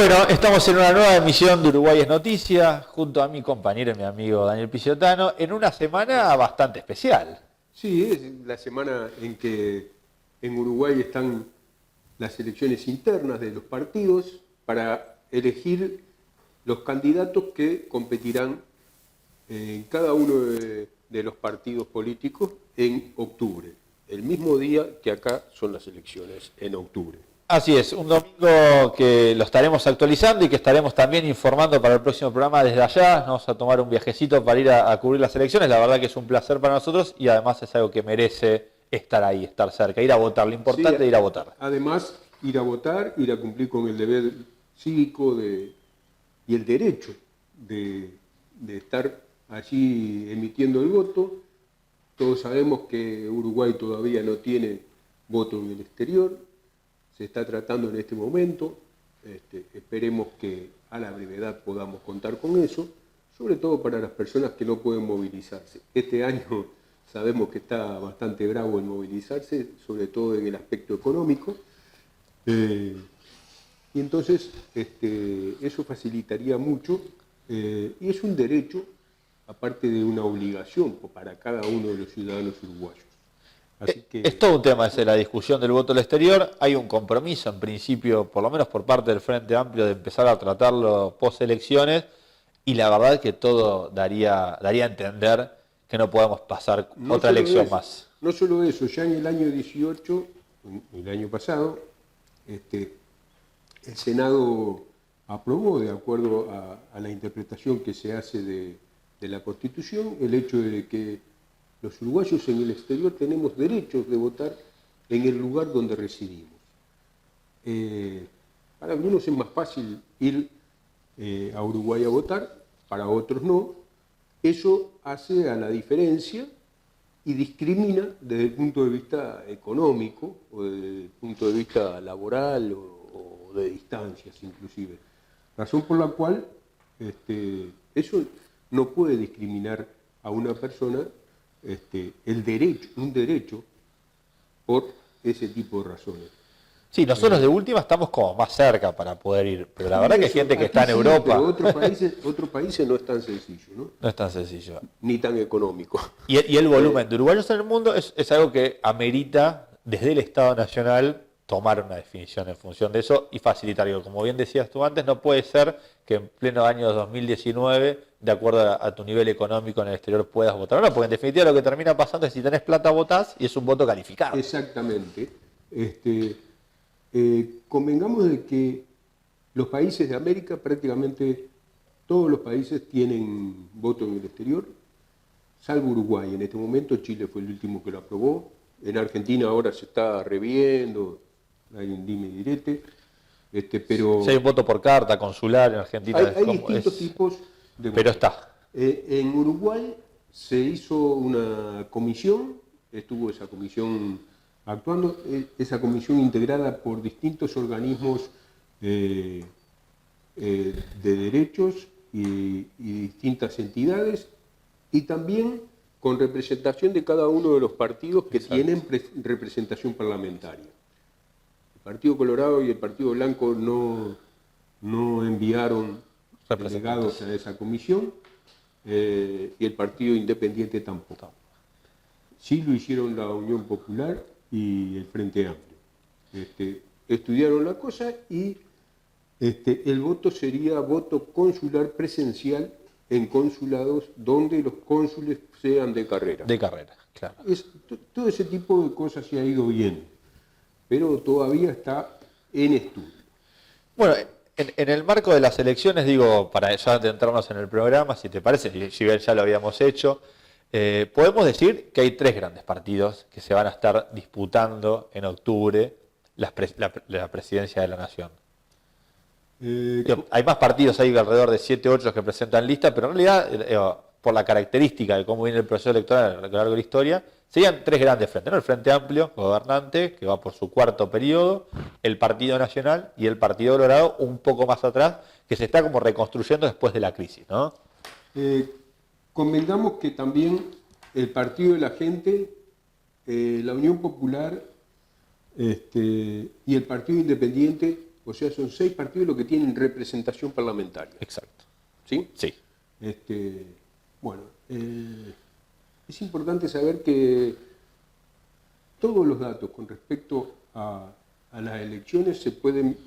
Bueno, estamos en una nueva emisión de Uruguay es Noticia, junto a mi compañero y mi amigo Daniel Picciotano, en una semana bastante especial. Sí, es la semana en que en Uruguay están las elecciones internas de los partidos para elegir los candidatos que competirán en cada uno de los partidos políticos en octubre, el mismo día que acá son las elecciones, en octubre. Así es, un domingo que lo estaremos actualizando y que estaremos también informando para el próximo programa desde allá. Vamos a tomar un viajecito para ir a cubrir las elecciones. La verdad que es un placer para nosotros y además es algo que merece estar ahí, estar cerca, ir a votar. Lo importante es ir a votar. Además, ir a votar, ir a cumplir con el deber cívico y el derecho de estar allí emitiendo el voto. Todos sabemos que Uruguay todavía no tiene voto en el exterior. Se está tratando en este momento, esperemos que a la brevedad podamos contar con eso, sobre todo para las personas que no pueden movilizarse. Este año sabemos que está bastante bravo en movilizarse, sobre todo en el aspecto económico, y entonces eso facilitaría mucho, y es un derecho, aparte de una obligación para cada uno de los ciudadanos uruguayos. Así que es todo un tema ese, la discusión del voto al exterior. Hay un compromiso, en principio, por lo menos por parte del Frente Amplio, de empezar a tratarlo post-elecciones, y la verdad es que todo daría a entender que no podemos pasar otra elección más. No solo eso, ya en el año 18, el año pasado, el Senado aprobó, de acuerdo a la interpretación que se hace de la Constitución, el hecho de que los uruguayos en el exterior tenemos derechos de votar en el lugar donde residimos. Para algunos es más fácil ir a Uruguay a votar, para otros no. Eso hace a la diferencia y discrimina desde el punto de vista económico o desde el punto de vista laboral o de distancias inclusive. Razón por la cual eso no puede discriminar a una persona un derecho por ese tipo de razones. Sí, nosotros de última estamos como más cerca para poder ir, pero la verdad que hay gente que está en Europa. Pero otros países no es tan sencillo, ¿no? No es tan sencillo. Ni tan económico. Y el volumen de uruguayos en el mundo es algo que amerita desde el Estado Nacional tomar una definición en función de eso y facilitar. Como bien decías tú antes, no puede ser que en pleno año 2019, de acuerdo a tu nivel económico en el exterior, puedas votar. No, porque en definitiva lo que termina pasando es que si tenés plata votás y es un voto calificado. Exactamente. Convengamos de que los países de América, prácticamente todos los países tienen voto en el exterior, salvo Uruguay. En este momento Chile fue el último que lo aprobó. En Argentina ahora se está reviendo, hay un dime y direte. Pero si hay un voto por carta, consular en Argentina. Hay distintos tipos de votos. Pero está. En Uruguay se hizo una comisión, estuvo esa comisión actuando, esa comisión integrada por distintos organismos de derechos y distintas entidades, y también con representación de cada uno de los partidos que tienen representación parlamentaria. El Partido Colorado y el Partido Blanco no enviaron delegados a esa comisión, y el Partido Independiente tampoco. Sí lo hicieron la Unión Popular y el Frente Amplio. Estudiaron la cosa y el voto sería voto consular presencial en consulados donde los cónsules sean de carrera. De carrera, claro. Todo ese tipo de cosas se ha ido bien, pero todavía está en estudio. Bueno, en el marco de las elecciones, digo, para ya adentrarnos en el programa, si te parece, si bien ya lo habíamos hecho, podemos decir que hay tres grandes partidos que se van a estar disputando en octubre la presidencia de la Nación. Hay más partidos, hay alrededor de 7 u 8 que presentan lista, pero en realidad, por la característica de cómo viene el proceso electoral a lo largo de la historia, serían tres grandes frentes, ¿no? El Frente Amplio, gobernante, que va por su cuarto periodo, el Partido Nacional y el Partido Colorado, un poco más atrás, que se está como reconstruyendo después de la crisis, ¿no? Convengamos que también el Partido de la Gente, la Unión Popular y el Partido Independiente O sea, son 6 partidos los que tienen representación parlamentaria. Exacto. ¿Sí? Sí. Bueno, es importante saber que todos los datos con respecto a las elecciones se pueden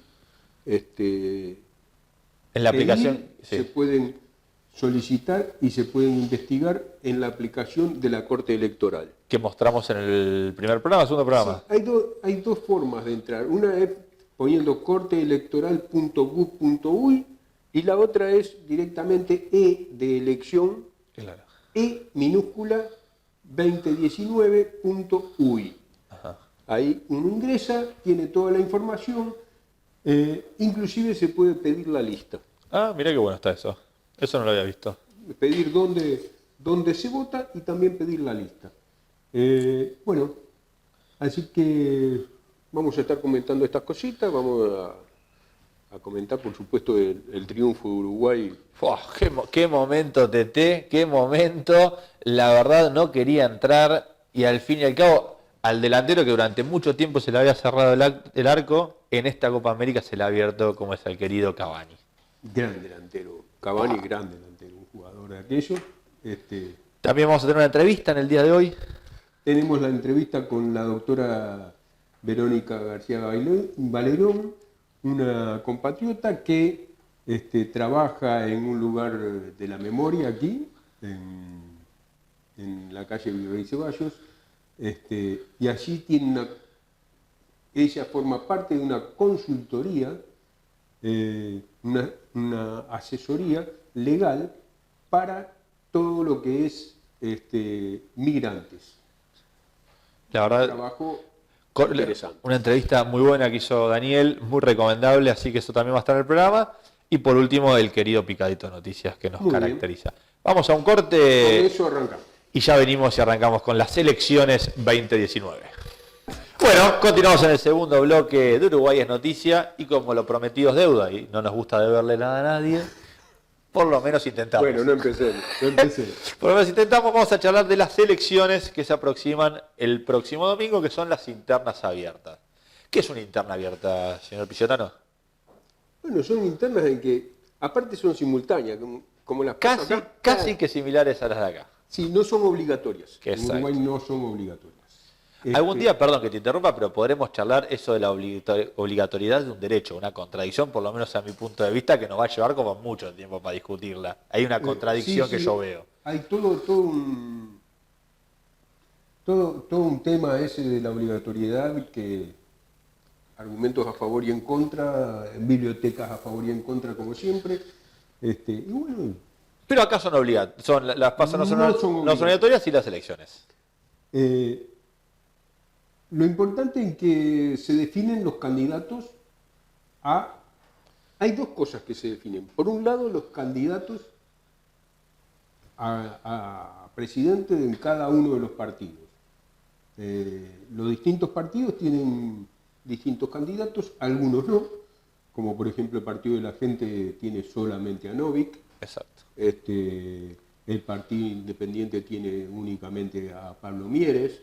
En la aplicación. pedir, Sí. se pueden solicitar y se pueden investigar en la aplicación de la Corte Electoral. Que mostramos en el primer programa, segundo programa. Sí, hay dos formas de entrar. Una es poniendo corteelectoral.gov.uy y la otra es directamente E de elección, Claro. E minúscula 2019.uy. Ajá. Ahí uno ingresa, tiene toda la información, inclusive se puede pedir la lista. Ah, mira qué bueno está eso. Eso no lo había visto. Pedir dónde se vota y también pedir la lista. Bueno, así que vamos a estar comentando estas cositas, vamos a comentar por supuesto el triunfo de Uruguay. Fua, qué momento, Tete, qué momento. La verdad no quería entrar y al fin y al cabo al delantero que durante mucho tiempo se le había cerrado el arco, en esta Copa América se le ha abierto como es el querido Cavani. Gran delantero, Cavani, gran delantero, un jugador de aquello. También vamos a tener una entrevista en el día de hoy. Tenemos la entrevista con la doctora Verónica García Valerón, una compatriota que trabaja en un lugar de la memoria aquí, en la calle Virrey Ceballos, y allí ella forma parte de una consultoría, una asesoría legal para todo lo que es migrantes. La verdad, Trabajo Con- interesante. Una entrevista muy buena que hizo Daniel, muy recomendable, así que eso también va a estar en el programa. Y por último, el querido Picadito de Noticias que nos Muy bien. caracteriza. Vamos a un Con corte eso arrancamos. y ya venimos y arrancamos con las elecciones 2019. Bueno, continuamos en el segundo bloque de Uruguay es Noticia y como lo prometido es deuda y no nos gusta deberle nada a nadie, por lo menos intentamos. Bueno, no empecemos. Por lo menos intentamos, vamos a charlar de las elecciones que se aproximan el próximo domingo, que son las internas abiertas. ¿Qué es una interna abierta, señor Pillotano? Bueno, son internas en que, aparte son simultáneas, como las cosas Casi, acá. casi que similares a las de acá. Sí, no son obligatorias. En Exacto. Uruguay no son obligatorias. Algún día, perdón que te interrumpa, pero podremos charlar eso de la obligatoriedad de un derecho, una contradicción, por lo menos a mi punto de vista, que nos va a llevar como mucho tiempo para discutirla. Hay una contradicción Sí, que yo veo. Hay todo un tema ese de la obligatoriedad, que argumentos a favor y en contra, bibliotecas a favor y en contra como siempre. Y bueno, Pero acá son obligatorias, las PASO no son obligatorias y las elecciones. Lo importante es que se definen los candidatos a... Hay dos cosas que se definen. Por un lado, los candidatos a presidente en cada uno de los partidos. Los distintos partidos tienen distintos candidatos, algunos no, como por ejemplo el Partido de la Gente tiene solamente a Novik. Exacto. El Partido Independiente tiene únicamente a Pablo Mieres,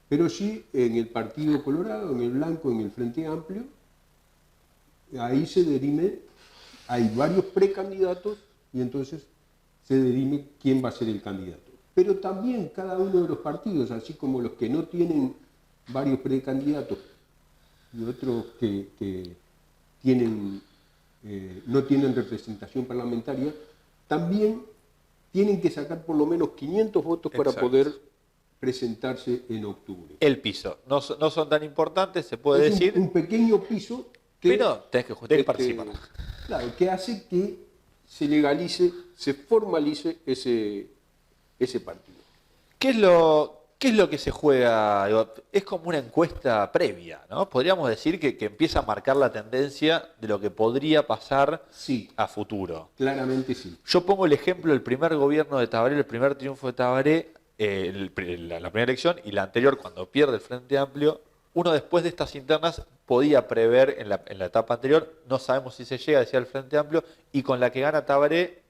pero sí en el Partido Colorado, en el Blanco, en el Frente Amplio, ahí se dirime, hay varios precandidatos y entonces se dirime quién va a ser el candidato. Pero también cada uno de los partidos, así como los que no tienen varios precandidatos y otros que tienen, no tienen representación parlamentaria, también tienen que sacar por lo menos 500 votos para Exacto. poder presentarse en octubre. El piso. No son tan importantes, se puede Es decir, un pequeño piso que, pero tenés que participar. claro, que hace que se legalice, se formalice ese partido. ¿Qué es lo que se juega? Digo, es como una encuesta previa, ¿no? Podríamos decir que empieza a marcar la tendencia de lo que podría pasar Sí, a futuro. claramente sí. Yo pongo el ejemplo del primer gobierno de Tabaré, el primer triunfo de Tabaré, la primera elección y la anterior cuando pierde el Frente Amplio. Uno después de estas internas podía prever en la etapa anterior, no sabemos si se llega, decía el Frente Amplio, y con la que gana Tabaré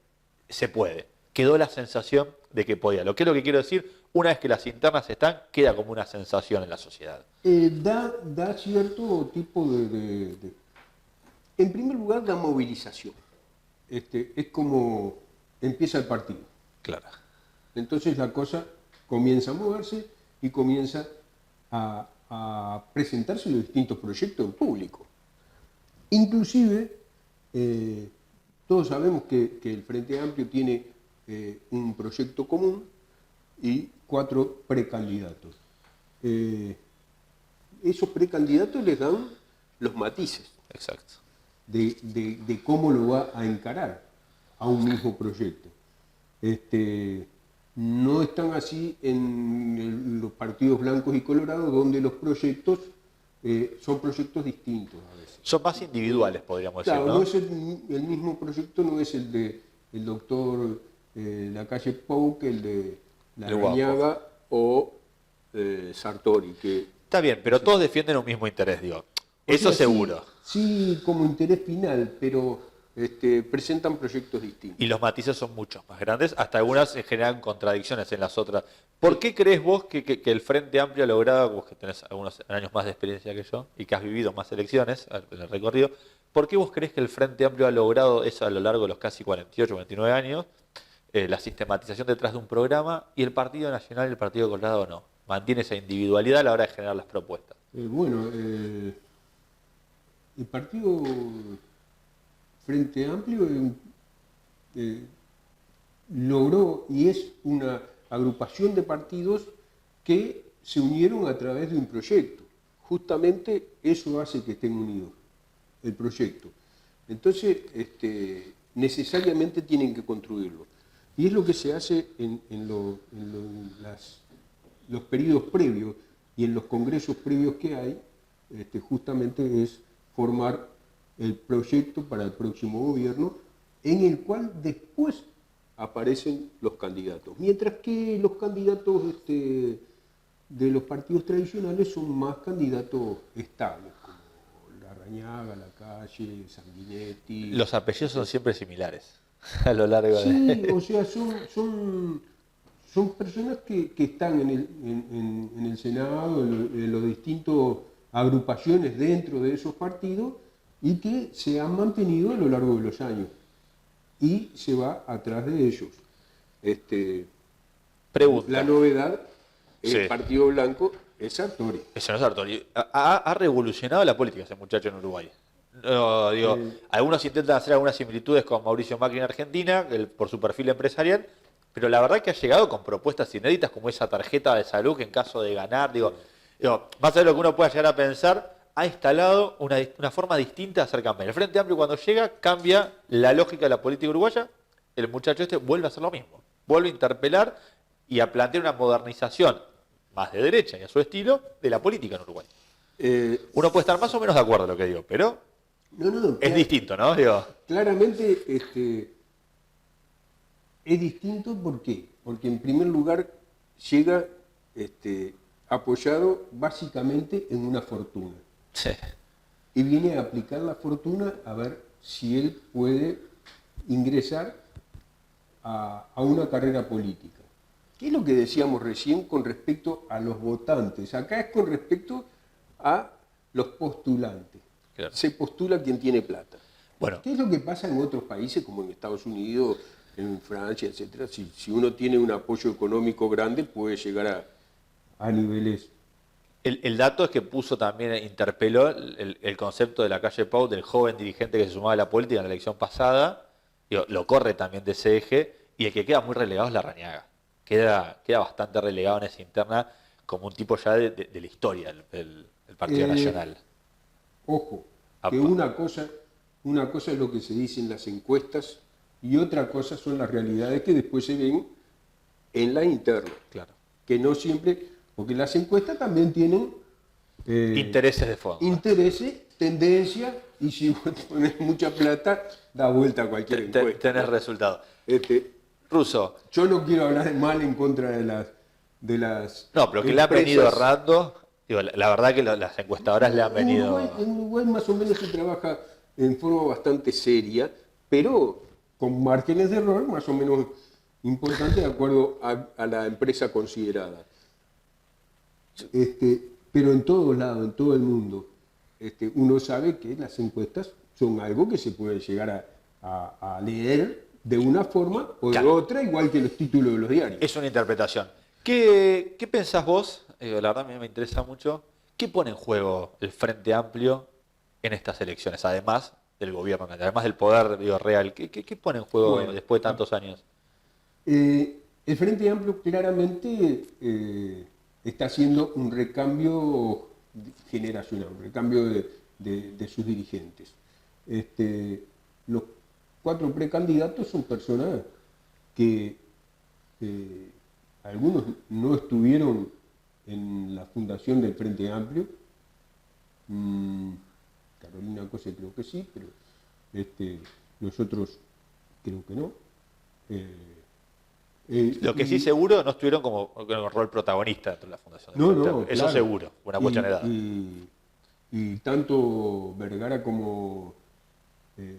se puede. Quedó la sensación de que podía. Lo que es lo que quiero decir, una vez que las internas están, queda como una sensación en la sociedad. Da cierto tipo En primer lugar, la movilización. Es como empieza el partido. Claro. Entonces la cosa comienza a moverse y comienza a presentarse los distintos proyectos en público. Inclusive, todos sabemos que el Frente Amplio tiene un proyecto común y 4 precandidatos. Esos precandidatos les dan los matices. Exacto. De cómo lo va a encarar a un mismo proyecto. No están así en los partidos blancos y colorados, donde los proyectos son proyectos distintos a veces. Son más individuales, podríamos decir, Claro, ¿no? no es el mismo proyecto, no es el de el doctor Lacalle Pou, que el de Larrañaga o Sartori. Que, Está bien, pero todos defienden un mismo interés, digo. Eso seguro. Sí, como interés final, pero presentan proyectos distintos. Y los matices son muchos más grandes, hasta algunas se generan contradicciones en las otras. ¿Por qué crees vos que el Frente Amplio ha logrado, vos que tenés algunos años más de experiencia que yo y que has vivido más elecciones en el recorrido, ¿por qué vos crees que el Frente Amplio ha logrado eso a lo largo de los casi 48, 29 años, la sistematización detrás de un programa, y el Partido Nacional y el Partido Colorado no? Mantiene esa individualidad a la hora de generar las propuestas. El partido Frente Amplio logró y es una agrupación de partidos que se unieron a través de un proyecto. Justamente eso hace que estén unidos, el proyecto. Entonces, necesariamente tienen que construirlo. Y es lo que se hace en los periodos previos y en los congresos previos que hay, justamente es formar el proyecto para el próximo gobierno, en el cual después aparecen los candidatos. Mientras que los candidatos de los partidos tradicionales son más candidatos estables, como Larrañaga, Lacalle, Sanguinetti. Los apellidos son siempre similares a lo largo de... Sí, o sea, son personas que están en el Senado, en los distintos agrupaciones dentro de esos partidos y que se han mantenido a lo largo de los años. Y se va atrás de ellos. Pregunta. La novedad, el Sí. Partido Blanco, es Sartori. Ese no es Sartori. Ha revolucionado la política ese muchacho en Uruguay. No, digo, algunos intentan hacer algunas similitudes con Mauricio Macri en Argentina, por su perfil empresarial, pero la verdad que ha llegado con propuestas inéditas como esa tarjeta de salud que en caso de ganar, más allá de lo que uno pueda llegar a pensar, ha instalado una forma distinta de hacer campaña. El Frente Amplio cuando llega cambia la lógica de la política uruguaya, el muchacho vuelve a hacer lo mismo, vuelve a interpelar y a plantear una modernización más de derecha y a su estilo de la política en Uruguay. Uno puede estar más o menos de acuerdo en lo que digo, pero es distinto, ¿no? Claramente es distinto, ¿por qué? Porque en primer lugar llega apoyado básicamente en una fortuna. Sí. Y viene a aplicar la fortuna a ver si él puede ingresar a una carrera política. ¿Qué es lo que decíamos recién con respecto a los votantes? Acá es con respecto a los postulantes. Claro. Se postula quien tiene plata. Bueno. ¿Qué es lo que pasa en otros países como en Estados Unidos, en Francia, etcétera? Si uno tiene un apoyo económico grande puede llegar a niveles... El dato es que interpeló el concepto de Lacalle Pou, del joven dirigente que se sumaba a la política en la elección pasada, lo corre también de ese eje, y el que queda muy relegado es Larrañaga. Queda bastante relegado en esa interna como un tipo ya de la historia del Partido Nacional. Ojo, que una cosa es lo que se dice en las encuestas y otra cosa son las realidades que después se ven en la interna. Claro. Que no siempre, porque las encuestas también tienen intereses de fondo. Intereses, tendencia, y si vos pones mucha plata, da vuelta a cualquier encuesta. Tenés resultado. Russo. Yo no quiero hablar mal en contra de las No, pero que le han venido errando. La verdad que las encuestadoras le han venido... En Uruguay más o menos se trabaja en forma bastante seria, pero con márgenes de error más o menos importantes de acuerdo a la empresa considerada. Pero en todos lados, en todo el mundo, uno sabe que las encuestas son algo que se puede llegar a leer de una forma o de Claro. otra, igual que los títulos de los diarios. Es una interpretación. ¿Qué pensás vos? La verdad a mí me interesa mucho. ¿Qué pone en juego el Frente Amplio en estas elecciones? Además del gobierno, además del poder real. ¿Qué pone en juego Bueno, después de tantos años? El Frente Amplio claramente está haciendo un recambio generacional, un recambio de sus dirigentes. Los 4 precandidatos son personas que algunos no estuvieron en la fundación del Frente Amplio. Carolina Cose creo que sí, pero los otros creo que no. Lo que sí seguro no estuvieron como rol protagonista dentro de la fundación del No, Frente no, Amplio. Eso claro. seguro, una cuestión de edad. Y tanto Vergara como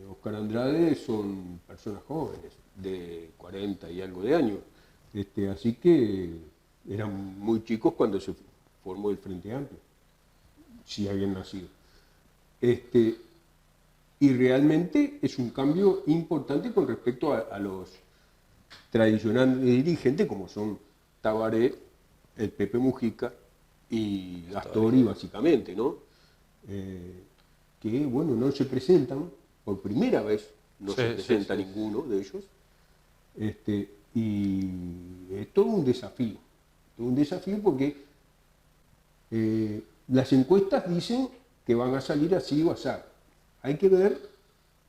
Oscar Andrade son personas jóvenes, de 40 y algo de años. Así que eran muy chicos cuando se formó el Frente Amplio, si habían nacido. Y realmente es un cambio importante con respecto a los tradicionales dirigentes como son Tabaré, el Pepe Mujica y Astori, básicamente, ¿no? Que, bueno, no se presentan, por primera vez no se presenta ninguno de ellos, y es todo un desafío porque las encuestas dicen que van a salir así o así. Hay que ver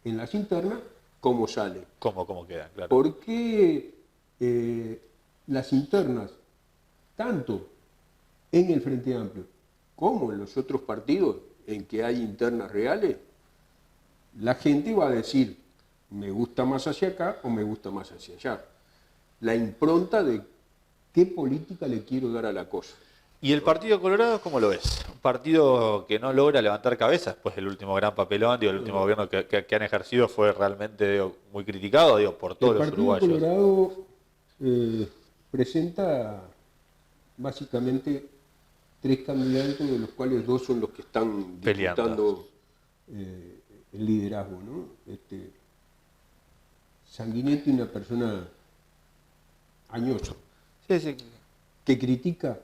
en las internas cómo sale. ¿Cómo queda? Claro. Porque las internas, tanto en el Frente Amplio como en los otros partidos en que hay internas reales, la gente va a decir, me gusta más hacia acá o me gusta más hacia allá. La impronta de qué política le quiero dar a la cosa. ¿Y el Partido Colorado cómo lo ves? Un partido que no logra levantar cabeza después del último gran papelón, el último gobierno que han ejercido fue realmente muy criticado por todos los uruguayos. El Partido Colorado presenta básicamente 3 candidatos, de los cuales 2 son los que están disputando el liderazgo, ¿no? Sanguinetti, una persona añosa, que critica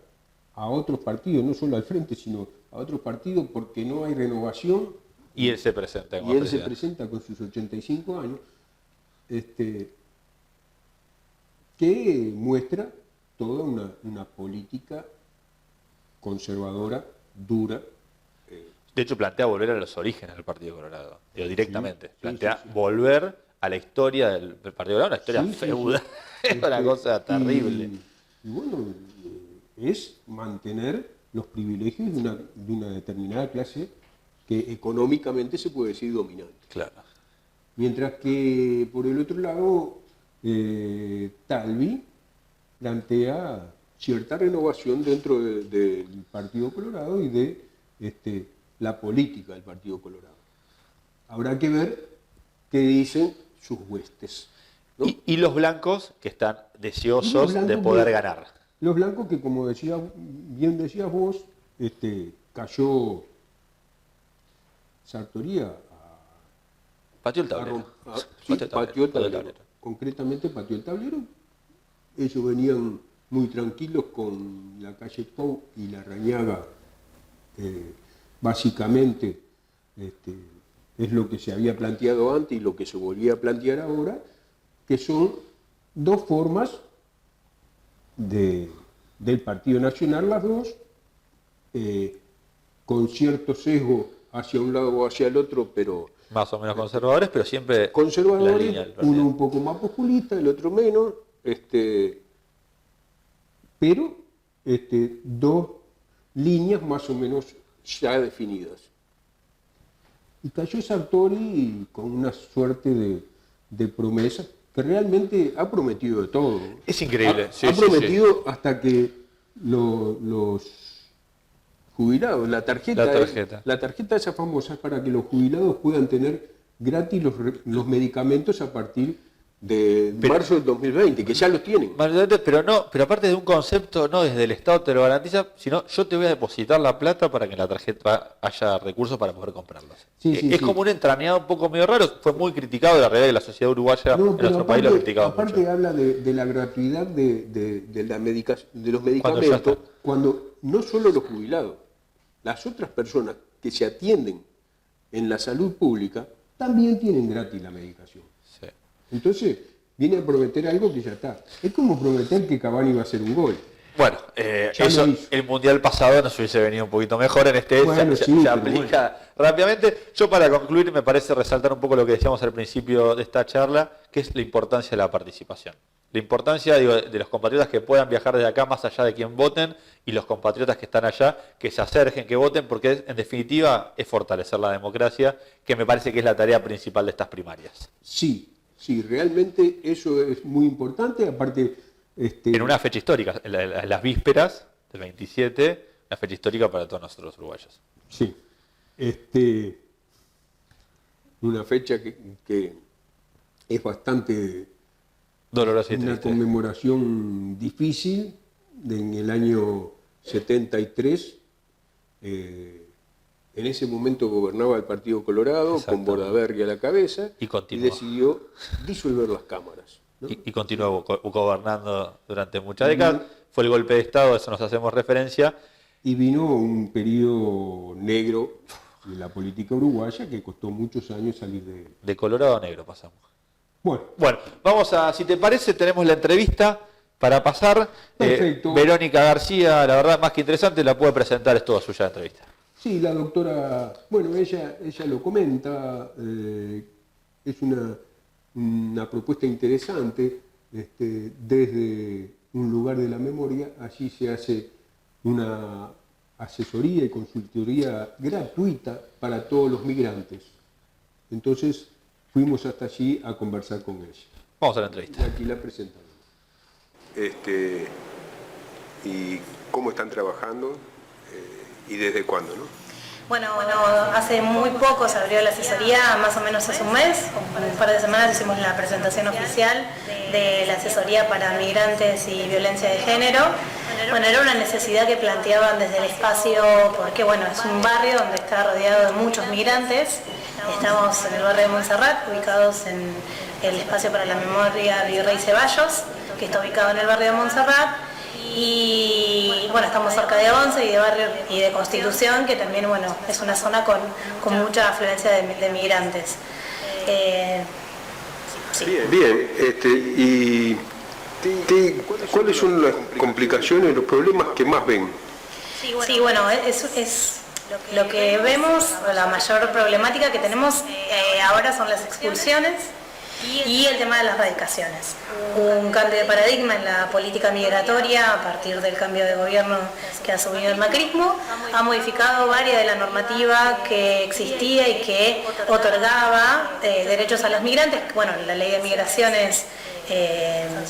a otros partidos, no solo al Frente, sino a otros partidos porque no hay renovación. Y él se presenta con sus 85 años, que muestra toda una política conservadora, dura. De hecho, plantea volver a los orígenes del Partido Colorado, directamente. Plantea volver a la historia del Partido Colorado, una historia feudal, una cosa terrible. Y bueno, es mantener los privilegios de una determinada clase que económicamente se puede decir dominante. Claro. Mientras que, por el otro lado, Talvi plantea cierta renovación dentro del Partido Colorado y de la política del Partido Colorado. Habrá que ver qué dicen sus huestes, ¿no? Y los blancos que están deseosos de poder ganar. Los blancos que, como bien decías vos, cayó Sartoría. Pateó el tablero. Pateó el tablero. Concretamente pateó el tablero. Ellos venían muy tranquilos con la calle Pou y la Rañaga. Básicamente es lo que se había planteado antes y lo que se volvía a plantear ahora, que son 2 formas del Partido Nacional, las 2, con cierto sesgo hacia un lado o hacia el otro, pero más o menos conservadores, pero siempre conservadores, uno un poco más populista, el otro menos, pero 2 líneas más o menos ya definidas. Y cayó Sartori con una suerte de promesa que realmente ha prometido de todo. Es increíble. Ha prometido hasta que los jubilados, la tarjeta esa famosa para que los jubilados puedan tener gratis los medicamentos a partir de marzo del 2020, que ya lo tienen. Pero aparte de un concepto, no desde el Estado te lo garantiza, sino yo te voy a depositar la plata para que en la tarjeta haya recursos para poder comprarlos. Es como un entrañado un poco medio raro, fue muy criticado, la realidad de la sociedad uruguaya en nuestro país lo ha criticado mucho. Aparte habla de la gratuidad de los medicamentos, cuando no solo los jubilados, las otras personas que se atienden en la salud pública también tienen gratis la medicación. Sí. Entonces, viene a prometer algo que ya está. Es como prometer que Cavani va a hacer un gol. Bueno, eso el Mundial pasado nos hubiese venido un poquito mejor, en este se aplica rápidamente. Yo para concluir me parece resaltar un poco lo que decíamos al principio de esta charla, que es la importancia de la participación. La importancia de los compatriotas que puedan viajar desde acá más allá de quien voten y los compatriotas que están allá que se acerquen, que voten, porque en definitiva es fortalecer la democracia, que me parece que es la tarea principal de estas primarias. Sí, realmente eso es muy importante, aparte... En una fecha histórica, en las vísperas del 27, una fecha histórica para todos nosotros los uruguayos. Sí, una fecha que es bastante dolorosa y triste. Una conmemoración difícil en el año 73. En ese momento gobernaba el Partido Colorado con Bordaberry a la cabeza y decidió disolver las cámaras. ¿No? Y continuó gobernando durante muchas décadas. Fue el golpe de Estado, a eso nos hacemos referencia. Y vino un periodo negro de la política uruguaya que costó muchos años salir de él. De colorado a negro pasamos. Bueno, vamos a, si te parece, tenemos la entrevista para pasar. Perfecto. Verónica García, la verdad, más que interesante, la puede presentar, es toda suya la entrevista. Sí, la doctora, bueno, ella lo comenta, es una propuesta interesante, desde un lugar de la memoria, allí se hace una asesoría y consultoría gratuita para todos los migrantes. Entonces fuimos hasta allí a conversar con ella. Vamos a la entrevista. Y aquí la presentamos. ¿Y cómo están trabajando y desde cuándo, no? Bueno, hace muy poco se abrió la asesoría, más o menos hace un mes, un par de semanas hicimos la presentación oficial de la asesoría para migrantes y violencia de género. Bueno, era una necesidad que planteaban desde el espacio, porque bueno, es un barrio donde está rodeado de muchos migrantes. Estamos en el barrio de Montserrat, ubicados en el espacio para la memoria Virrey Ceballos, que está ubicado en el barrio de Montserrat. Y bueno, estamos cerca de Once y de Barrio y de Constitución, que también bueno, es una zona con mucha afluencia de migrantes. Sí. Bien, ¿y cuáles son las complicaciones, los problemas que más ven? Sí, bueno, es lo que vemos, la mayor problemática que tenemos ahora son las expulsiones y el tema de las radicaciones. Hubo un cambio de paradigma en la política migratoria a partir del cambio de gobierno que ha asumido el macrismo. Ha modificado varias de la normativa que existía y que otorgaba derechos a los migrantes. Bueno, la ley de migraciones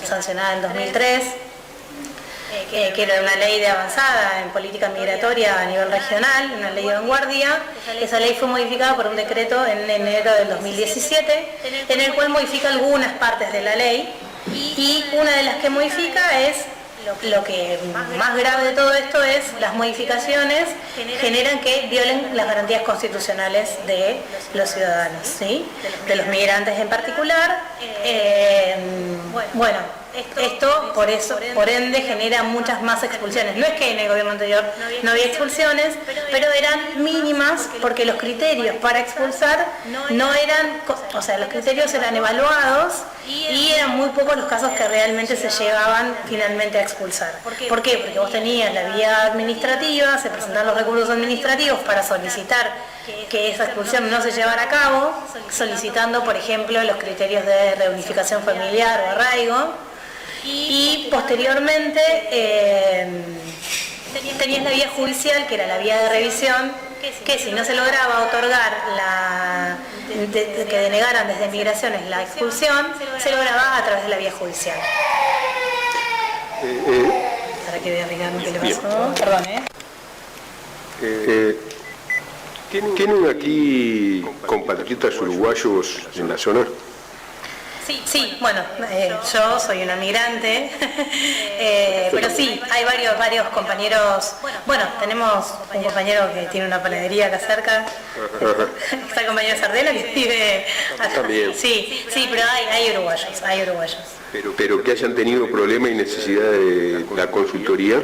sancionada en 2003, que era una ley de avanzada en política migratoria a nivel regional, una ley de vanguardia. Esa ley fue modificada por un decreto en enero del 2017, en el cual modifica algunas partes de la ley, y una de las que modifica es, lo que más grave de todo esto es, las modificaciones generan que violen las garantías constitucionales de los ciudadanos, ¿sí? De los migrantes en particular. Bueno, esto por ende genera muchas más expulsiones. No es que en el gobierno anterior no había expulsiones, pero eran mínimas porque los criterios para expulsar no eran, o sea, los criterios eran evaluados y eran muy pocos los casos que realmente se llegaban finalmente a expulsar. ¿Por qué? Porque vos tenías la vía administrativa, se presentaban los recursos administrativos para solicitar que esa expulsión no se llevara a cabo, solicitando, por ejemplo, los criterios de reunificación familiar o arraigo. Y posteriormente tenías la vía judicial, que era la vía de revisión, que si no se lograba otorgar que denegaran desde migraciones la expulsión, se lograba a través de la vía judicial. Para que vean qué le pasó. Perdón, ¿Tienen aquí compatriotas uruguayos en la zona? Sí, bueno, yo soy una migrante, pero sí, hay varios compañeros. Bueno, tenemos un compañero que tiene una panadería acá cerca, está el compañero Sardela que vive acá. También. Sí, pero hay uruguayos. Pero que hayan tenido problema y necesidad de la consultoría.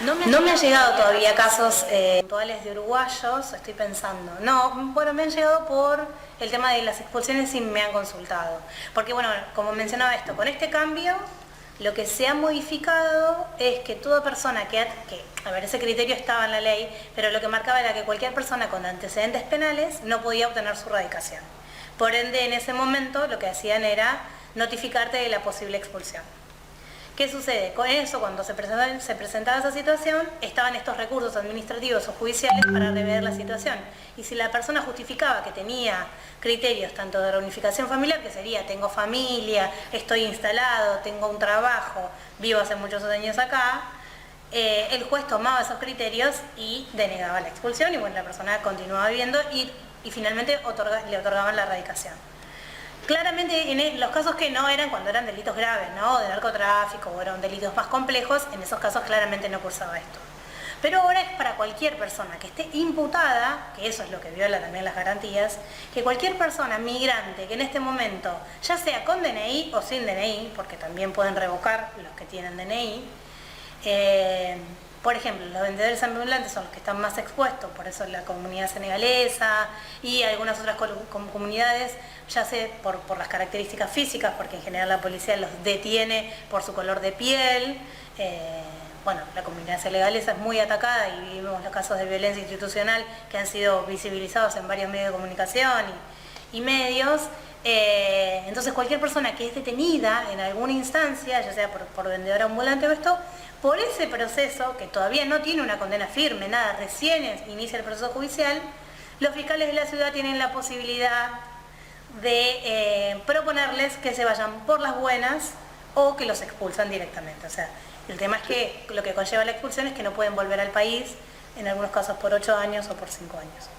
No me han llegado todavía casos puntuales de uruguayos, estoy pensando. No, bueno, me han llegado por el tema de las expulsiones y me han consultado. Porque bueno, como mencionaba esto, con este cambio, lo que se ha modificado es que toda persona a ver, ese criterio estaba en la ley, pero lo que marcaba era que cualquier persona con antecedentes penales no podía obtener su radicación. Por ende, en ese momento lo que hacían era notificarte de la posible expulsión. ¿Qué sucede? Con eso, cuando se presentaba esa situación, estaban estos recursos administrativos o judiciales para rever la situación. Y si la persona justificaba que tenía criterios tanto de reunificación familiar, que sería tengo familia, estoy instalado, tengo un trabajo, vivo hace muchos años acá, el juez tomaba esos criterios y denegaba la expulsión y bueno, la persona continuaba viviendo y finalmente le otorgaban la radicación. Claramente en los casos que no eran cuando eran delitos graves, ¿no? De narcotráfico o eran delitos más complejos, en esos casos claramente no cursaba esto. Pero ahora es para cualquier persona que esté imputada, que eso es lo que viola también las garantías, que cualquier persona migrante que en este momento, ya sea con DNI o sin DNI, porque también pueden revocar los que tienen DNI, por ejemplo, los vendedores ambulantes son los que están más expuestos, por eso la comunidad senegalesa y algunas otras comunidades, ya sea por las características físicas, porque en general la policía los detiene por su color de piel. Bueno, la comunidad senegalesa es muy atacada y vimos los casos de violencia institucional que han sido visibilizados en varios medios de comunicación y medios. Entonces cualquier persona que es detenida en alguna instancia, ya sea por vendedor ambulante o esto, por ese proceso, que todavía no tiene una condena firme, nada, recién inicia el proceso judicial, los fiscales de la ciudad tienen la posibilidad de proponerles que se vayan por las buenas o que los expulsan directamente. O sea, el tema es que lo que conlleva la expulsión es que no pueden volver al país, en algunos casos por 8 años o por 5 años.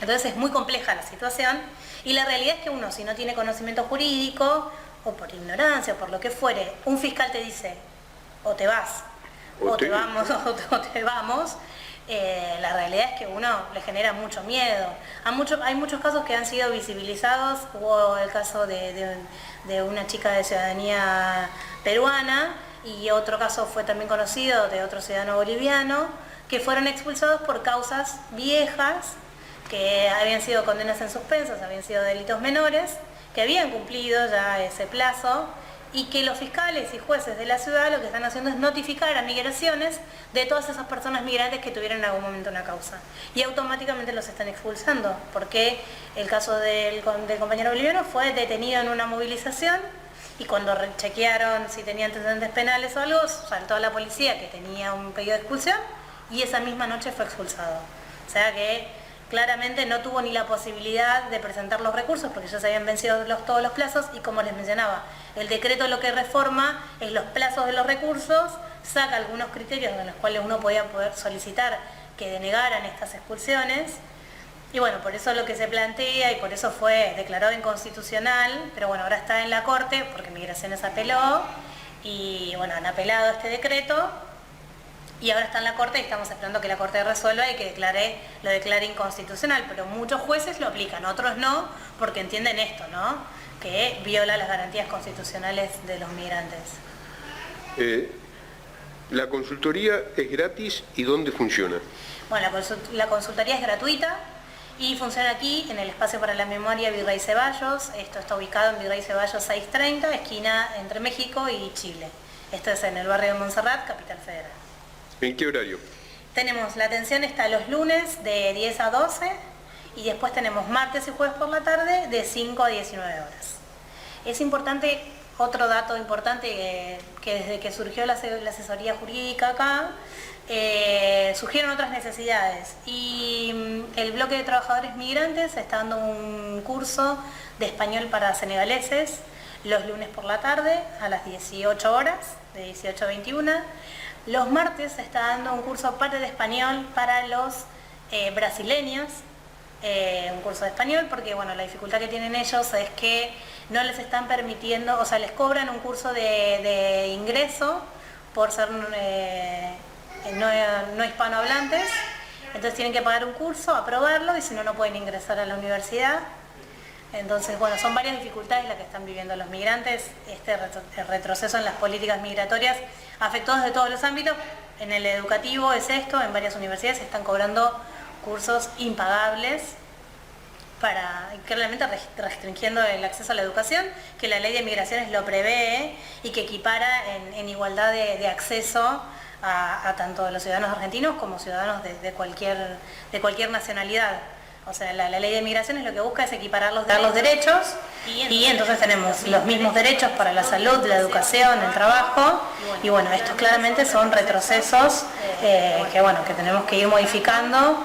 Entonces es muy compleja la situación y la realidad es que uno, si no tiene conocimiento jurídico o por ignorancia o por lo que fuere, un fiscal te dice o te vas o te vamos, la realidad es que uno le genera mucho miedo. Hay muchos casos que han sido visibilizados. Hubo el caso de una chica de ciudadanía peruana y otro caso fue también conocido de otro ciudadano boliviano que fueron expulsados por causas viejas, que habían sido condenas en suspensas, habían sido delitos menores, que habían cumplido ya ese plazo y que los fiscales y jueces de la ciudad lo que están haciendo es notificar a migraciones de todas esas personas migrantes que tuvieron en algún momento una causa. Y automáticamente los están expulsando, porque el caso del compañero boliviano fue detenido en una movilización y cuando chequearon si tenía antecedentes penales o algo, saltó a la policía que tenía un pedido de expulsión y esa misma noche fue expulsado. O sea que claramente no tuvo ni la posibilidad de presentar los recursos porque ya se habían vencido todos los plazos y como les mencionaba, el decreto lo que reforma es los plazos de los recursos, saca algunos criterios en los cuales uno podía poder solicitar que denegaran estas expulsiones y bueno, por eso lo que se plantea y por eso fue declarado inconstitucional, pero bueno, ahora está en la Corte porque Migraciones apeló y bueno, han apelado este decreto. Y ahora está en la Corte y estamos esperando que la Corte resuelva y que lo declare inconstitucional. Pero muchos jueces lo aplican, otros no, porque entienden esto, ¿no? Que viola las garantías constitucionales de los migrantes. ¿La consultoría es gratis y dónde funciona? Bueno, la consultoría es gratuita y funciona aquí en el Espacio para la Memoria Virrey Ceballos. Esto está ubicado en Virrey Ceballos 630, esquina entre México y Chile. Esto es en el barrio de Montserrat, Capital Federal. ¿En qué horario? Tenemos, la atención está los lunes de 10 a 12 y después tenemos martes y jueves por la tarde de 5 a 19 horas. Es importante, otro dato importante, que desde que surgió la asesoría jurídica acá, surgieron otras necesidades y el bloque de trabajadores migrantes está dando un curso de español para senegaleses los lunes por la tarde a las 18 horas, de 18 a 21. Los martes se está dando un curso aparte de español para los brasileños un curso de español, porque bueno, la dificultad que tienen ellos es que no les están permitiendo, o sea, les cobran un curso de ingreso por ser no hispanohablantes, entonces tienen que pagar un curso, aprobarlo, y si no, no pueden ingresar a la universidad. Entonces, bueno, son varias dificultades las que están viviendo los migrantes. Este retroceso en las políticas migratorias afectó desde todos los ámbitos. En el educativo es esto, en varias universidades se están cobrando cursos impagables, claramente restringiendo el acceso a la educación, que la ley de migraciones lo prevé y que equipara en igualdad de acceso a tanto los ciudadanos argentinos como ciudadanos de cualquier nacionalidad. O sea, la ley de migraciones lo que busca es equiparar los derechos, y entonces tenemos los mismos derechos para la salud, la educación, el trabajo, y bueno, estos claramente son retrocesos que tenemos que ir modificando.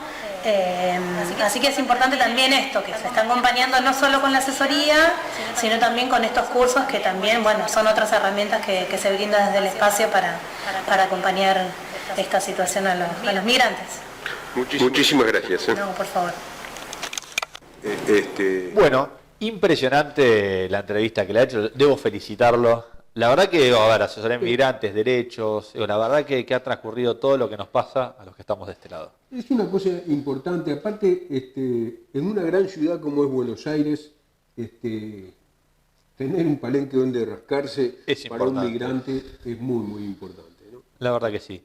Así que es importante también esto, que se está acompañando no solo con la asesoría, sino también con estos cursos que también, bueno, son otras herramientas que se brindan desde el espacio para acompañar esta situación a los migrantes. Muchísimas gracias. No, por favor. Bueno, impresionante la entrevista que le ha hecho, debo felicitarlo. La verdad que, a ver, asesorar a migrantes, derechos, la verdad que ha transcurrido todo lo que nos pasa a los que estamos de este lado. Es una cosa importante, aparte, en una gran ciudad como es Buenos Aires, tener un palenque donde rascarse para un migrante es muy, muy importante, ¿no? La verdad que sí.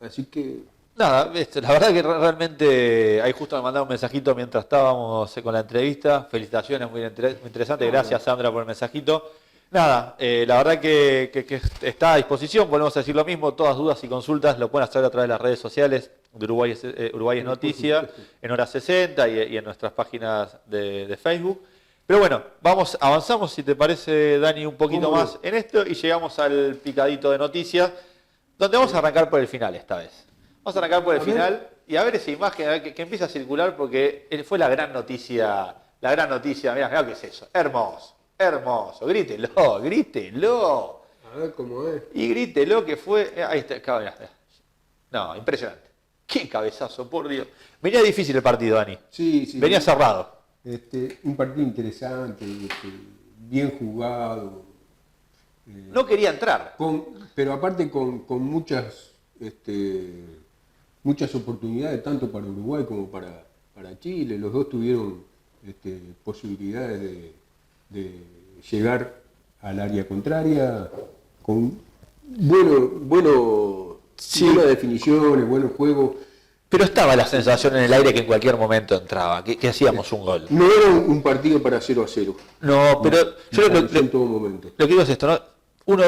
Así que... Nada, la verdad que realmente ahí justo me mandaron un mensajito mientras estábamos con la entrevista. Felicitaciones, muy interesante. Gracias, Sandra, por el mensajito. Nada, la verdad que está a disposición, volvemos a decir lo mismo, todas dudas y consultas lo pueden hacer a través de las redes sociales de Uruguay es Noticia, en Hora 60 y en nuestras páginas de Facebook. Pero bueno, avanzamos, si te parece, Dani, un poquito más en esto y llegamos al picadito de noticias, donde vamos a arrancar por el final esta vez. Vamos a arrancar por el final y a ver esa imagen, a ver que empieza a circular, porque fue la gran noticia, mirá qué es eso, hermoso. Hermoso, grítelo. A ver cómo es. Y grítelo que fue... ahí está, no, impresionante. Qué cabezazo, por Dios. Venía difícil el partido, Dani. Sí. Venía cerrado. Un partido interesante, bien jugado. No quería entrar. Pero aparte con muchas oportunidades, tanto para Uruguay como para Chile. Los dos tuvieron posibilidades de llegar al área contraria con buenas definiciones, buenos juegos. Pero estaba la sensación en el aire que en cualquier momento entraba, que hacíamos un gol. No era un partido para 0-0. No, pero yo en todo momento. Lo que digo es esto, ¿no? Uno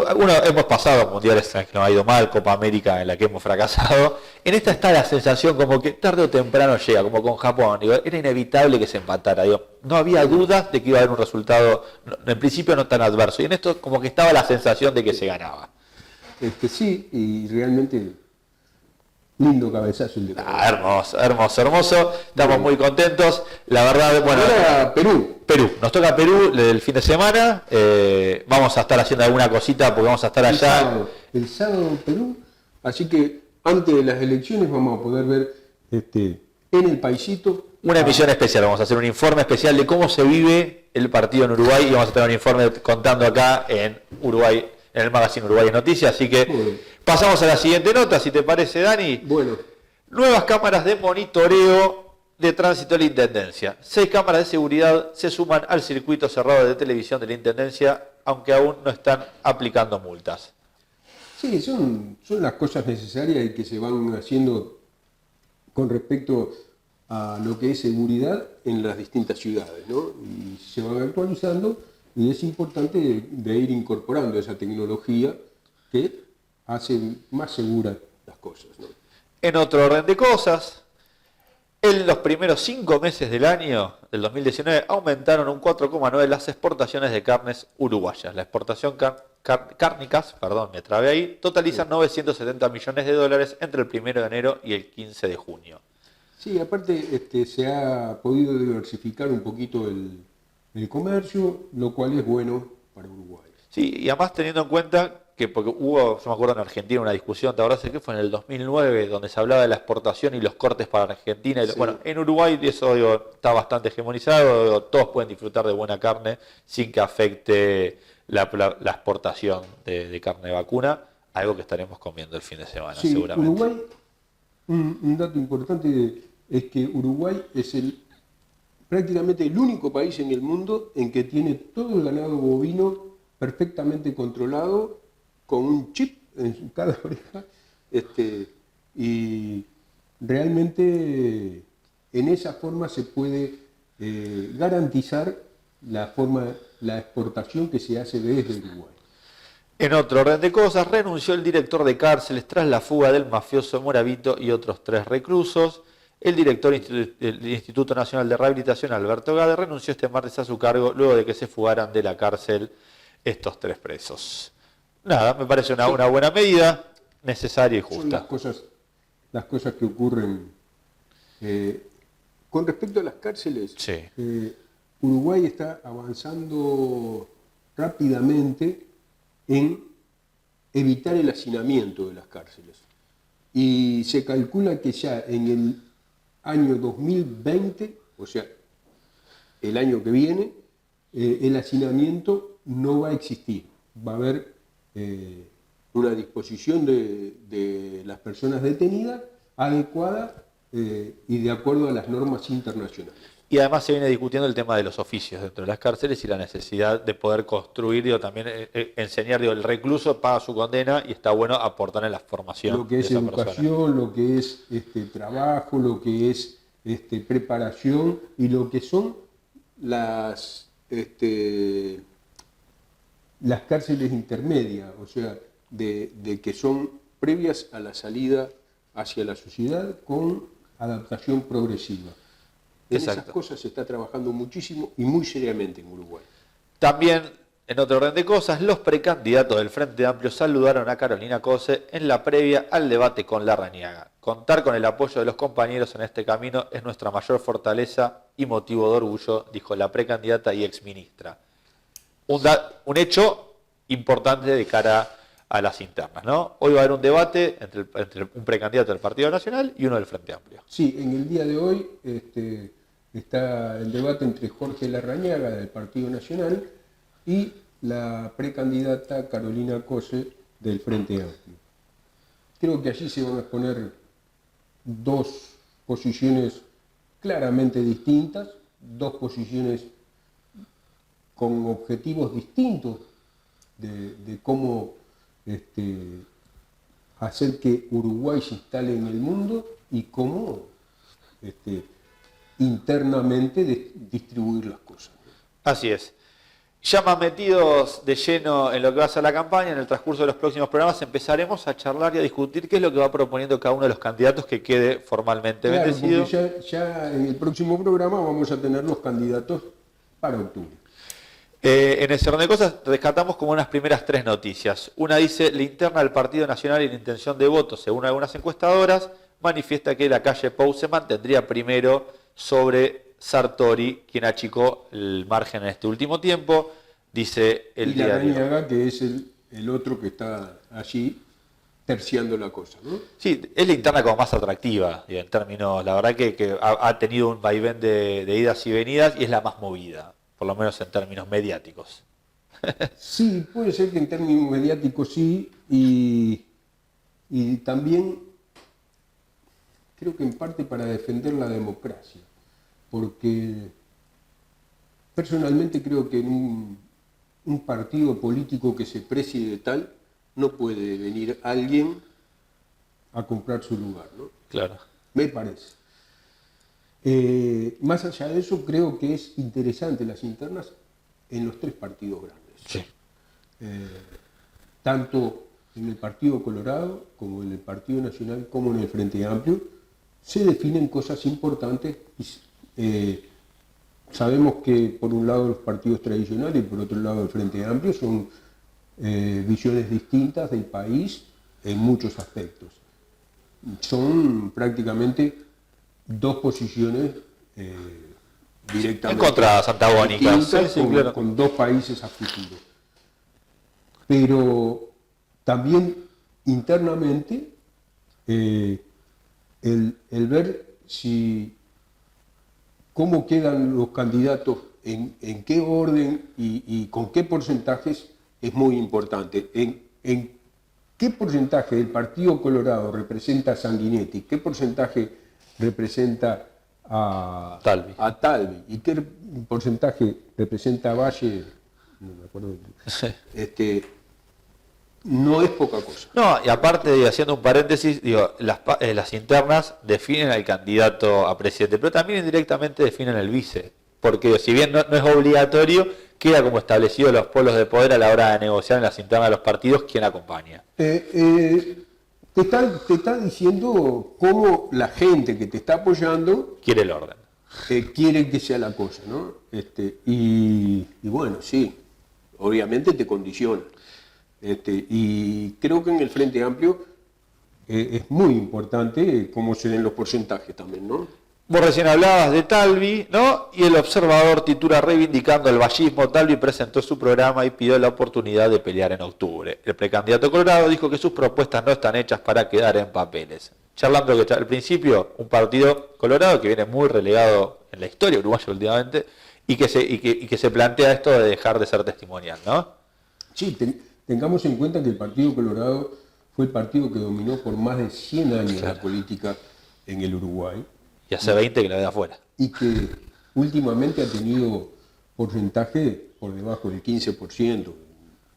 hemos pasado mundiales en los que nos ha ido mal, Copa América en la que hemos fracasado. En esta está la sensación como que tarde o temprano llega, como con Japón. Digo, era inevitable que se empatara. Digo, no había dudas de que iba a haber un resultado, en principio no tan adverso. Y en esto como que estaba la sensación de que se ganaba. Sí, y realmente lindo cabezazo el de hermoso. Estamos muy contentos. La verdad, bueno. Ahora Perú. Nos toca Perú el fin de semana. Vamos a estar haciendo alguna cosita porque vamos a estar allá. El sábado Perú. Así que antes de las elecciones vamos a poder ver en el paisito. Una emisión especial. Vamos a hacer un informe especial de cómo se vive el partido en Uruguay y vamos a tener un informe contando acá en Uruguay, en el magazine Uruguay es Noticia. Así que pasamos a la siguiente nota, si te parece, Dani. Bueno. Nuevas cámaras de monitoreo de tránsito de la Intendencia. 6 cámaras de seguridad se suman al circuito cerrado de televisión de la Intendencia, aunque aún no están aplicando multas. Sí, son las cosas necesarias y que se van haciendo con respecto a lo que es seguridad en las distintas ciudades, ¿no? Y se van actualizando y es importante de ir incorporando esa tecnología que hace más seguras las cosas, ¿no? En otro orden de cosas, en los primeros 5 meses del año, del 2019, aumentaron un 4,9% las exportaciones de carnes uruguayas. La exportación cárnicas, me trabé ahí, totalizan 970 millones de dólares entre el 1 de enero y el 15 de junio. Sí, aparte se ha podido diversificar un poquito el comercio, lo cual es bueno para Uruguay. Sí, y además teniendo en cuenta que porque hubo, yo me acuerdo en Argentina una discusión, ¿te acordás de qué fue? En el 2009, donde se hablaba de la exportación y los cortes para Argentina. Sí. Bueno, en Uruguay eso está bastante hegemonizado, todos pueden disfrutar de buena carne sin que afecte la exportación de carne de vacuna, algo que estaremos comiendo el fin de semana, Sí, seguramente. Uruguay, un dato importante es que Uruguay es prácticamente el único país en el mundo en que tiene todo el ganado bovino perfectamente controlado con un chip en cada oreja, y realmente en esa forma se puede garantizar la exportación que se hace desde Uruguay. En otro orden de cosas, renunció el director de cárceles tras la fuga del mafioso Moravito y otros 3 reclusos. El director del Instituto Nacional de Rehabilitación, Alberto Gade, renunció este martes a su cargo luego de que se fugaran de la cárcel estos 3 presos. Nada, me parece una buena medida, necesaria y justa. Son las cosas que ocurren. Con respecto a las cárceles, Sí. Uruguay está avanzando rápidamente en evitar el hacinamiento de las cárceles. Y se calcula que ya en el año 2020, o sea, el año que viene, el hacinamiento no va a existir. Va a haber una disposición de las personas detenidas adecuada y de acuerdo a las normas internacionales. Y además se viene discutiendo el tema de los oficios dentro de las cárceles y la necesidad de poder construir, también enseñar, el recluso paga su condena y está bueno aportar en la formación. Lo que es de esa educación, persona. lo que es trabajo, lo que es preparación y lo que son las cárceles intermedias, o sea, de que son previas a la salida hacia la sociedad con adaptación progresiva. En Exacto. esas cosas se está trabajando muchísimo y muy seriamente en Uruguay. También, en otro orden de cosas, los precandidatos del Frente Amplio saludaron a Carolina Cose en la previa al debate con Larrañaga. Contar con el apoyo de los compañeros en este camino es nuestra mayor fortaleza y motivo de orgullo, dijo la precandidata y exministra. Un hecho importante de cara a las internas, ¿no? Hoy va a haber un debate entre un precandidato del Partido Nacional y uno del Frente Amplio. Sí, en el día de hoy está el debate entre Jorge Larrañaga del Partido Nacional y la precandidata Carolina Cose del Frente Amplio. Creo que allí se van a exponer 2 posiciones claramente distintas, 2 posiciones con objetivos distintos de cómo hacer que Uruguay se instale en el mundo y cómo internamente distribuir las cosas. Así es. Ya más metidos de lleno en lo que va a ser la campaña, en el transcurso de los próximos programas empezaremos a charlar y a discutir qué es lo que va proponiendo cada uno de los candidatos que quede formalmente Claro, bendecido. porque ya en el próximo programa vamos a tener los candidatos para octubre. En ese orden de cosas rescatamos como unas primeras 3 noticias. Una dice, la interna del Partido Nacional y la intención de voto, según algunas encuestadoras, manifiesta que la calle Pou se mantendría primero sobre Sartori, quien achicó el margen en este último tiempo, dice el diario. Larrañaga, que es el otro que está allí terciando la cosa, ¿no? Sí, es la interna como más atractiva, en términos, la verdad que ha tenido un vaivén de idas y venidas y es la más movida, por lo menos en términos mediáticos. Sí, puede ser que en términos mediáticos sí, y también creo que en parte para defender la democracia, porque personalmente creo que en un partido político que se precie de tal, no puede venir alguien a comprar su lugar, ¿no? Claro. Me parece. Más allá de eso, creo que es interesante las internas en los 3 partidos grandes. Sí. Tanto en el Partido Colorado, como en el Partido Nacional, como en el Frente Amplio, se definen cosas importantes. Sabemos que por un lado los partidos tradicionales y por otro lado el Frente Amplio son visiones distintas del país en muchos aspectos. Son prácticamente 2 posiciones directamente Encontradas, antagónicas. distintas, Sí, claro. con 2 países a futuro. Pero también internamente el ver cómo quedan los candidatos, en qué orden y con qué porcentajes es muy importante. En qué porcentaje del Partido Colorado representa a Sanguinetti, qué porcentaje representa a Talvi y qué porcentaje representa a Valle, no me acuerdo, no es poca cosa. No, y aparte, y haciendo un paréntesis, digo, las internas definen al candidato a presidente, pero también indirectamente definen el vice, porque si bien no es obligatorio, queda como establecido los polos de poder a la hora de negociar en las internas de los partidos quién acompaña. Te está diciendo cómo la gente que te está apoyando Quiere el orden. Quiere que sea la cosa, ¿no? Y bueno, sí, obviamente te condiciona. Y creo que en el Frente Amplio es muy importante cómo se den los porcentajes también, ¿no? Vos recién hablabas de Talvi, ¿no? Y el observador titula reivindicando el vallismo. Talvi presentó su programa y pidió la oportunidad de pelear en octubre. El precandidato colorado dijo que sus propuestas no están hechas para quedar en papeles. Charlando que al principio, un partido colorado que viene muy relegado en la historia uruguaya últimamente y que se plantea esto de dejar de ser testimonial, ¿no? Sí, tengamos en cuenta que el Partido Colorado fue el partido que dominó por más de 100 años la política en el Uruguay. Y hace 20 que la ve afuera. Y que últimamente ha tenido porcentaje por debajo del 15%.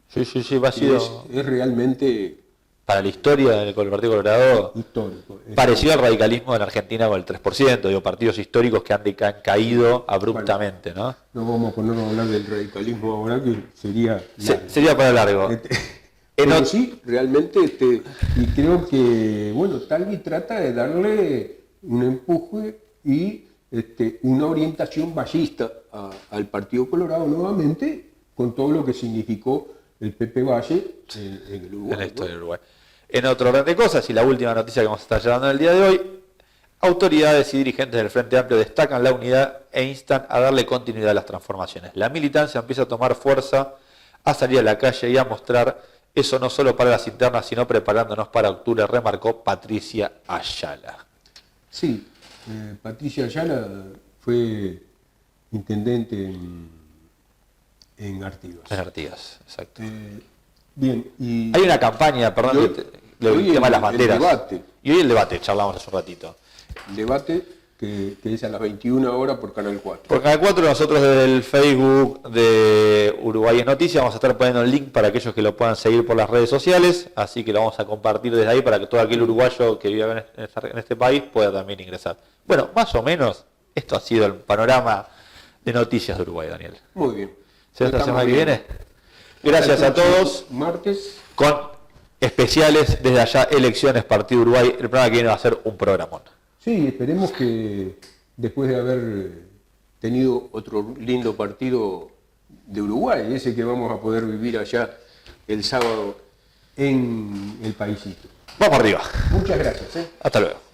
Sí, ha sido... Es realmente... Para la historia del Partido Colorado, histórico. Parecido al radicalismo en Argentina con el 3%, digo, partidos históricos que han caído abruptamente, ¿no? No vamos a ponernos a hablar del radicalismo ahora, que sería... Sería para largo. Pero sí, realmente, y creo que, bueno, Talvi trata de darle un empuje y una orientación vallista al Partido Colorado nuevamente, con todo lo que significó el Pepe Valle en el Uruguay. En la historia del Uruguay. En otro orden de cosas, y la última noticia que vamos a estar llevando en el día de hoy, autoridades y dirigentes del Frente Amplio destacan la unidad e instan a darle continuidad a las transformaciones. La militancia empieza a tomar fuerza, a salir a la calle y a mostrar eso no solo para las internas, sino preparándonos para octubre, remarcó Patricia Ayala. Sí, Patricia Ayala fue intendente en Artigas. En Artigas, exacto. Bien, y hay una campaña, perdón, el tema de las banderas. Debate. Y hoy el debate, charlamos hace un ratito. El debate que es a las 21 horas por Canal 4. Por Canal 4, nosotros desde el Facebook de Uruguay en Noticias vamos a estar poniendo el link para aquellos que lo puedan seguir por las redes sociales, así que lo vamos a compartir desde ahí para que todo aquel uruguayo que vive en este país pueda también ingresar. Bueno, más o menos, esto ha sido el panorama de noticias de Uruguay, Daniel. Muy bien. ¿Será la semana que viene? Gracias a todos. Martes. Con especiales desde allá, elecciones, Partido Uruguay. El programa que viene va a ser un programón. Sí, esperemos que después de haber tenido otro lindo partido de Uruguay, ese que vamos a poder vivir allá el sábado en el paísito. Vamos arriba. Muchas gracias. Hasta luego.